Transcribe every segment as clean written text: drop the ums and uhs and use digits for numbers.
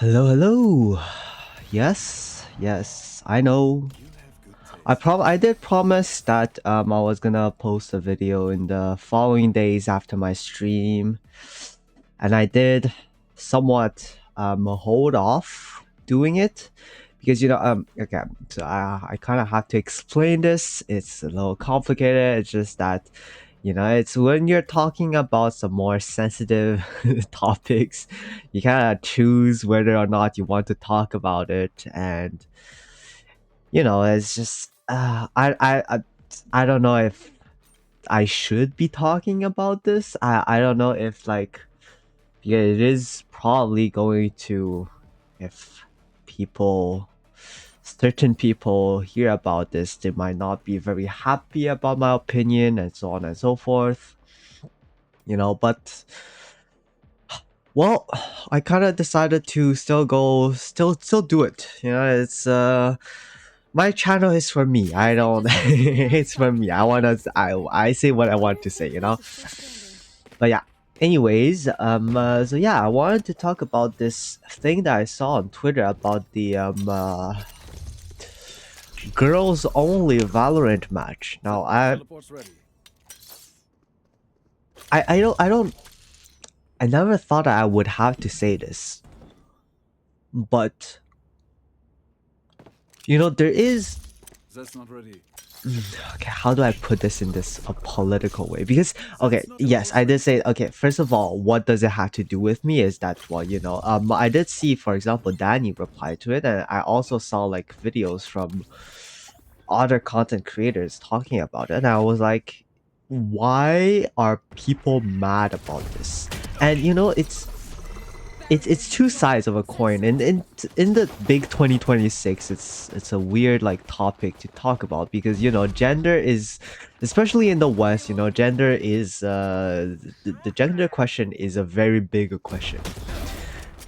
Hello, hello. Yes, I know. I did promise that I was gonna post a video in the following days after my stream, and I did somewhat hold off doing it because okay, so I kind of have to explain this. It's a little complicated. It's just that it's when you're talking about some more sensitive topics, you kind of choose whether or not you want to talk about it, and it's just I don't know if I should be talking about this. I don't know if like yeah, it is probably going to if people certain people hear about this, they might not be very happy about my opinion and so on and so forth. But well, I kind of decided to still do it. It's my channel is for me. I don't it's for me. I say what I want to say. But yeah. Anyways, so yeah, I wanted to talk about this thing that I saw on Twitter about the girls only Valorant match. Now I never thought I would have to say this, but there is. That's not ready. Okay, how do I put this in this a political way? Because okay, yes, I did say okay. First of all, what does it have to do with me? Is that well, I did see, for example, Danny reply to it, and I also saw like videos from other content creators talking about it, and I was like, why are people mad about this? And it's two sides of a coin, and in the big 2026 it's a weird like topic to talk about because gender is, especially in the West, gender is the gender question is a very big question.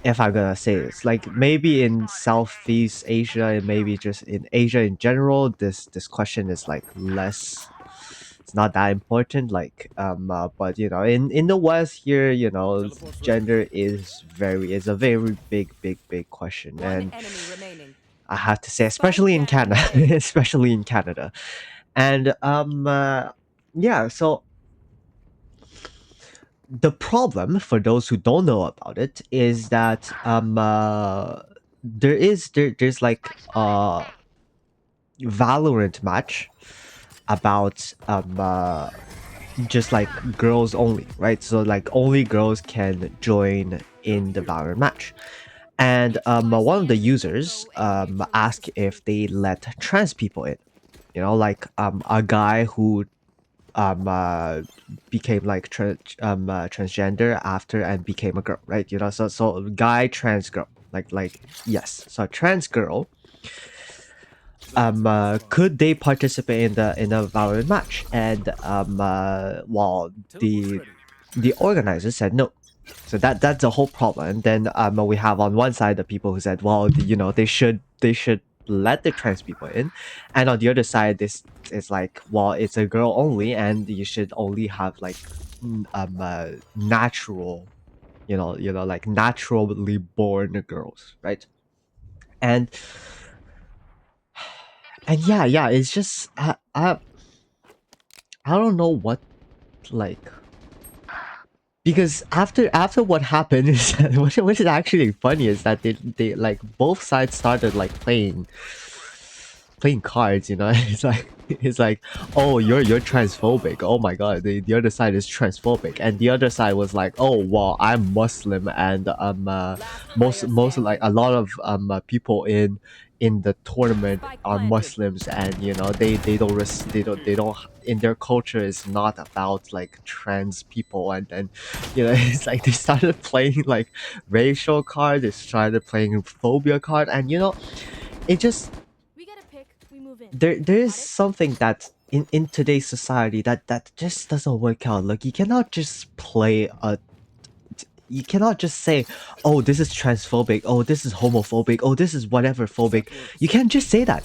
If I'm gonna say this, like maybe in Southeast Asia and maybe just in Asia in general, this question is like less, it's not that important, like but in the West here, gender is a very big question. One And enemy remaining. I have to say, Spike especially in down Canada, A. especially in Canada. And yeah, so the problem for those who don't know about it is that there's like Valorant match about just like girls only, right? So like only girls can join in the Valorant match. And one of the users asked if they let trans people in. Like a guy who uh became like transgender after and became a girl, right? So guy, trans, girl, like yes, so trans girl, could they participate in the Valorant match? And well, the organizers said no. So that's the whole problem. And then we have on one side the people who said, well, they should let the trans people in, and on the other side, this is like, well, it's a girl only, and you should only have like natural, like naturally born girls, right? And yeah, it's just I don't know what, like, because after what happened is that, which is actually funny, is that they like both sides started like playing cards. It's like, oh, you're transphobic, oh my god, the other side is transphobic, and the other side was like, oh well, I'm Muslim, and Last player most like standing. a lot of people in the tournament Spike are planted. Muslims, and they don't in their culture is not about like trans people. And then it's like they started playing like racial cards, they started playing phobia card, and it just, We get a pick. We move in. there is Got it? something that in today's society that just doesn't work out. Like, you cannot just play a, you cannot just say, oh, this is transphobic, oh, this is homophobic, oh, this is whatever phobic. You can't just say that.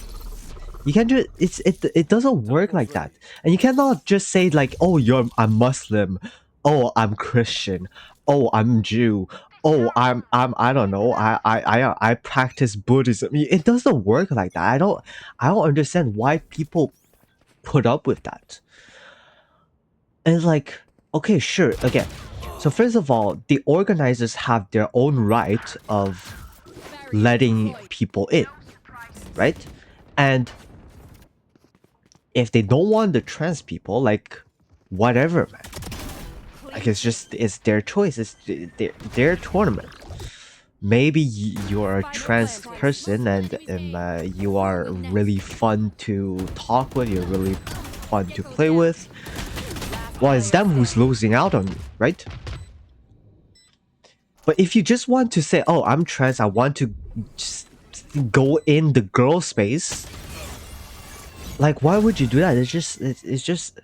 You can't just, it doesn't work like that. And you cannot just say like, oh, I'm Muslim, oh, I'm Christian, oh, I'm Jew, oh, I don't know, I practice Buddhism. It doesn't work like that. I don't understand why people put up with that. And it's like, okay, sure, again. So first of all, the organizers have their own right of letting people in, right? And if they don't want the trans people, like, whatever, man. Like, it's their choice. It's their tournament. Maybe you're a trans person and you are really fun to talk with. You're really fun to play with. Well, it's them who's losing out on you, right? But if you just want to say, "Oh, I'm trans. I want to just go in the girl space," like, why would you do that? It's just.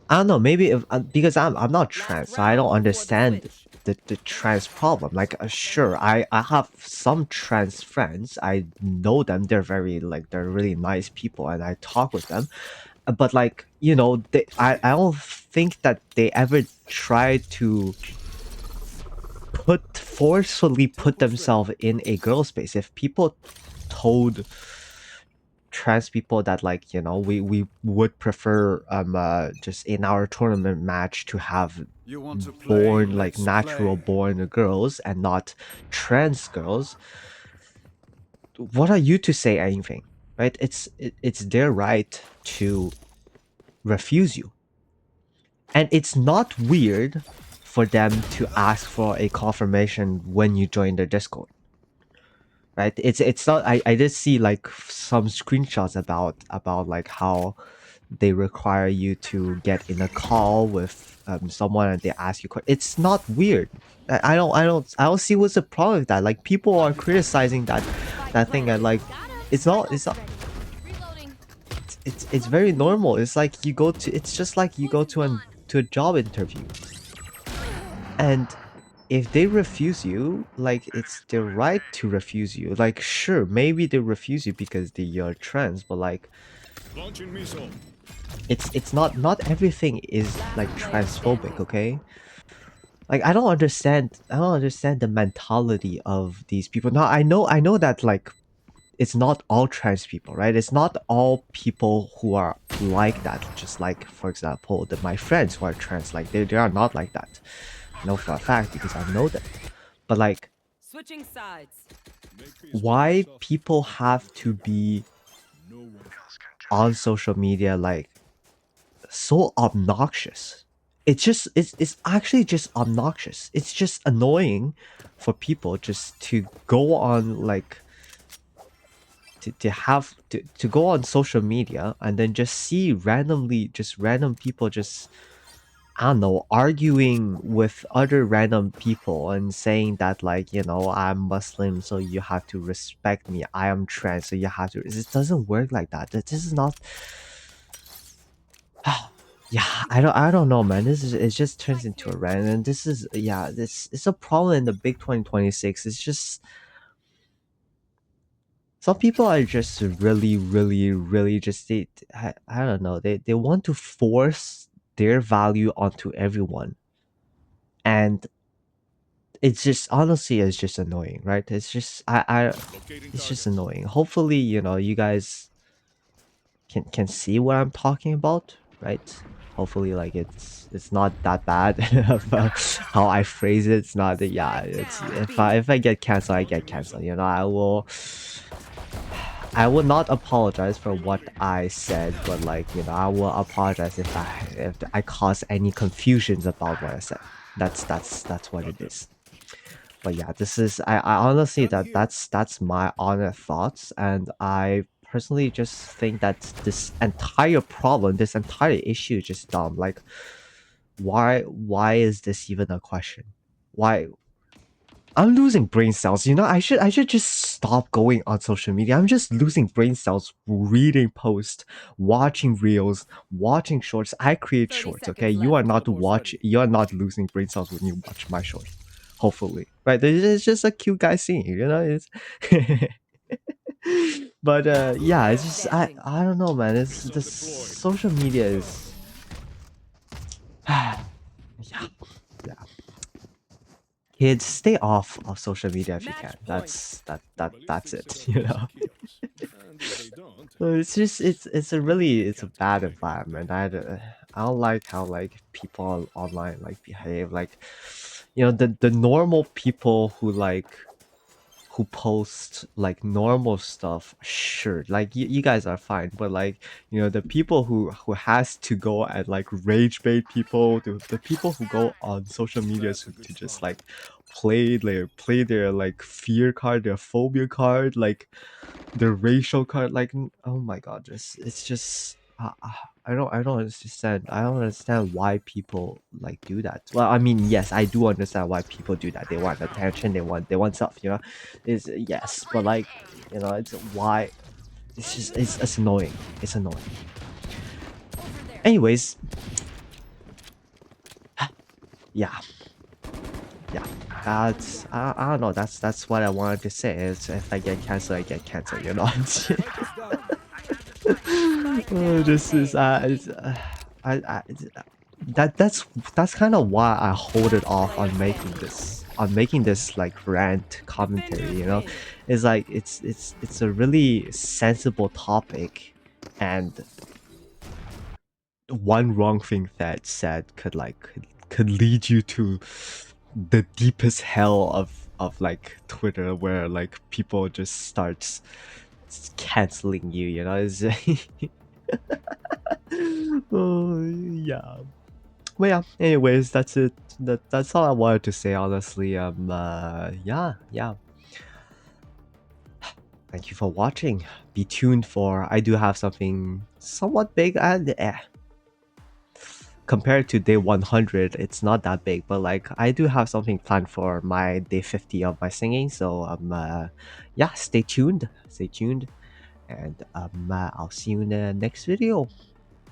I don't know. Maybe if, because I'm not trans, so I don't understand the trans problem. Like, sure, I have some trans friends. I know them. They're really nice people, and I talk with them. But like, I don't think that they ever try to forcefully put themselves in a girl space. If people told trans people that, like, we would prefer just in our tournament match to have born, like, natural born girls and not trans girls, what are you to say anything, right? It's their right to refuse you. And it's not weird for them to ask for a confirmation when you join their Discord, right? It's not. I did see like some screenshots about like how they require you to get in a call with someone and they ask you. It's not weird. I don't see what's the problem with that. Like, people are criticizing that thing, and like, it's not. It's very normal. It's like it's just like you go to a job interview, and if they refuse you, like, it's their right to refuse you. Like, sure, maybe they refuse you because you're trans, but like, it's not everything is like transphobic, okay? Like, I don't understand the mentality of these people. Now, I know that, like, it's not all trans people, right? It's not all people who are like that. Just like, for example, my friends who are trans, like, they are not like that. I know for a fact because I know them. But like, Switching sides. why people have to be on social media, like, so obnoxious? It's actually just obnoxious. It's just annoying for people just to go on, like, to go on social media and then just see random people just, I don't know, arguing with other random people and saying that, like, I'm Muslim, so you have to respect me. I am trans, so you have to. It doesn't work like that. This is not. Yeah, I don't know, man. It just turns into a rant, and this is, yeah, this it's a problem in the big 2026. It's just some people are just really, really, really just I don't know. They want to force their value onto everyone, and it's just, honestly, it's just annoying, right? It's just it's just annoying. Hopefully, you guys can see what I'm talking about, right? Hopefully, like, it's not that bad about how I phrase it. It's not that, yeah. It's if I get canceled, I get canceled. I will not apologize for what I said, but, like, I will apologize if I cause any confusions about what I said. That's what it is. But yeah, this is, I honestly, that's my honest thoughts, and I personally just think that this entire problem, this entire issue is just dumb. Like, why is this even a question? Why? I'm losing brain cells. I should just stop going on social media. I'm just losing brain cells reading posts, watching reels, watching shorts. I create 30 shorts, seconds okay? You are left. not you are not losing brain cells when you watch my shorts. Hopefully. Right? It's just a cute guy singing, it's but yeah, it's just, I don't know, man. It's the social media is yeah. Yeah. kids, stay off of social media if you can. That's it. You know. So it's a really it's a bad environment. I don't like how like people online like behave. Like, you know, the normal people who post like normal stuff, sure, like you guys are fine, but like, you know, the people who has to go and like rage bait people, the people who go on social media to just like play their like fear card, their phobia card, like the racial card, like oh my god, just it's just I don't understand. I don't understand why people like do that. Well, I mean, yes, I do understand why people do that. They want attention. They want stuff. You know, is yes, but like, you know, it's why. It's just it's annoying. It's annoying. Anyways, yeah, yeah. That's I don't know. That's what I wanted to say. Is if I get canceled, I get canceled. You know. This is that's kind of why I hold it off on making this like rant commentary, you know. It's like it's a really sensible topic, and one wrong thing that said could lead you to the deepest hell of like Twitter, where like people just starts canceling you, you know. It's oh yeah. Well, yeah. Anyways, that's it. That's all I wanted to say. Honestly, yeah. Thank you for watching. Be tuned for. I do have something somewhat big, and compared to day 100, it's not that big. But like, I do have something planned for my day 50 of my singing. So yeah. Stay tuned. Stay tuned, and I'll see you in the next video.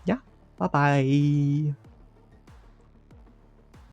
Yeah. Bye bye.